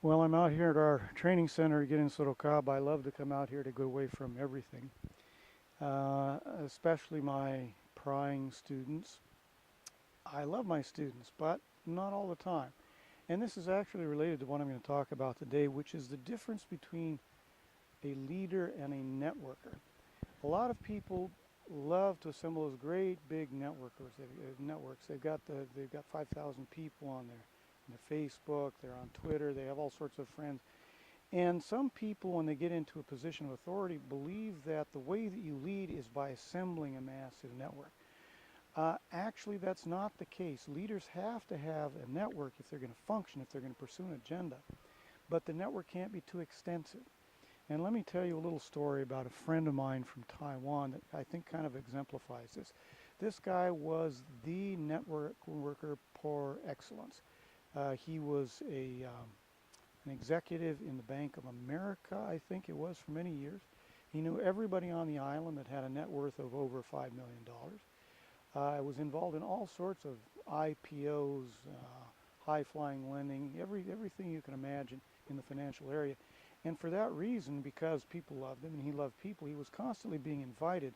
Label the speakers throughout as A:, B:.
A: Well, I'm out here at our training center getting this little cob. I love to come out here to get away from everything, especially my prying students. I love my students, but not all the time. And this is actually related to what I'm going to talk about today, which is the difference between a leader and a networker. A lot of people love to assemble those great big networks. They've got 5,000 people on their Facebook, they're on Twitter, they have all sorts of friends. And some people, when they get into a position of authority, believe that the way that you lead is by assembling a massive network. Actually, that's not the case. Leaders have to have a network if they're going to function, if they're going to pursue an agenda. But the network can't be too extensive. And let me tell you a little story about a friend of mine from Taiwan that I think kind of exemplifies this. This guy was the network worker par excellence. He was an executive in the Bank of America, I think it was, for many years. He knew everybody on the island that had a net worth of over $5 million. Was involved in all sorts of IPOs, high-flying lending, everything you can imagine in the financial area. And for that reason, because people loved him and he loved people, he was constantly being invited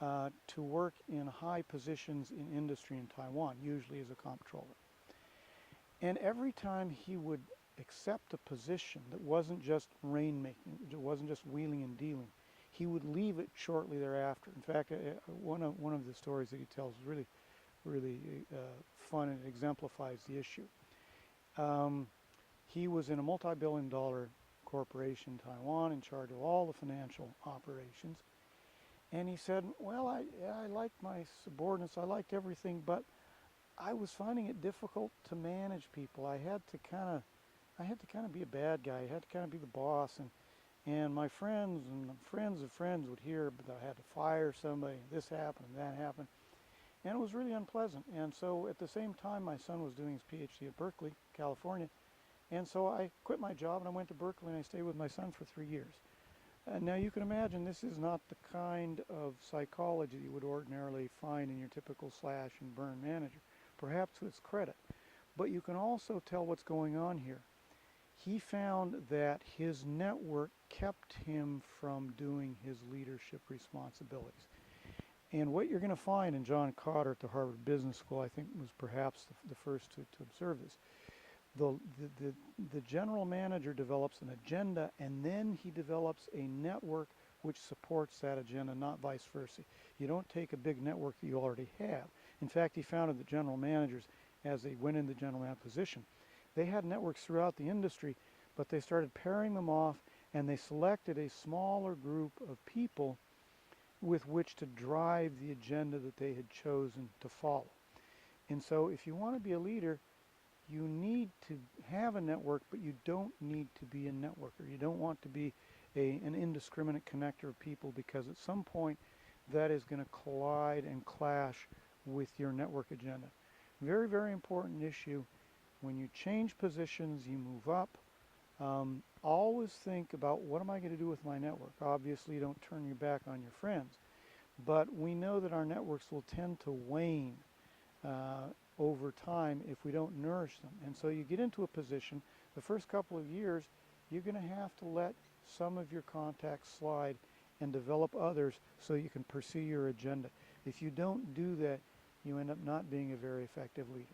A: to work in high positions in industry in Taiwan, usually as a comptroller. And every time he would accept a position that wasn't just rainmaking, it wasn't just wheeling and dealing, he would leave it shortly thereafter. In fact, one of the stories that he tells is really fun, and it exemplifies the issue. He was in a multi-billion-dollar corporation in Taiwan in charge of all the financial operations. And he said, well, I liked my subordinates, I liked everything, but I was finding it difficult to manage people. I had to kind of be a bad guy. I had to kind of be the boss, and my friends and friends of friends would hear that I had to fire somebody, this happened and that happened, and it was really unpleasant. And so at the same time, my son was doing his PhD at Berkeley, California, and so I quit my job and I went to Berkeley and I stayed with my son for 3 years. Now you can imagine this is not the kind of psychology you would ordinarily find in your typical slash and burn manager, perhaps to its credit. But you can also tell what's going on here. He found that his network kept him from doing his leadership responsibilities. And what you're going to find, and John Cotter at the Harvard Business School, I think, was perhaps the first to observe this, the general manager develops an agenda, and then he develops a network which supports that agenda, not vice versa. You don't take a big network that you already have. In fact, he found that general managers, as they went in the general manager position, they had networks throughout the industry, but they started pairing them off, and they selected a smaller group of people with which to drive the agenda that they had chosen to follow. And so if you want to be a leader, you need to have a network, but you don't need to be a networker. You don't want to be an indiscriminate connector of people, because at some point that is going to collide and clash with your network agenda. Very, very important issue. When you change positions, you move up. Always think about, what am I going to do with my network? Obviously, don't turn your back on your friends. But we know that our networks will tend to wane over time if we don't nourish them. And so you get into a position, the first couple of years, you're going to have to let some of your contacts slide and develop others so you can pursue your agenda. If you don't do that, you end up not being a very effective leader.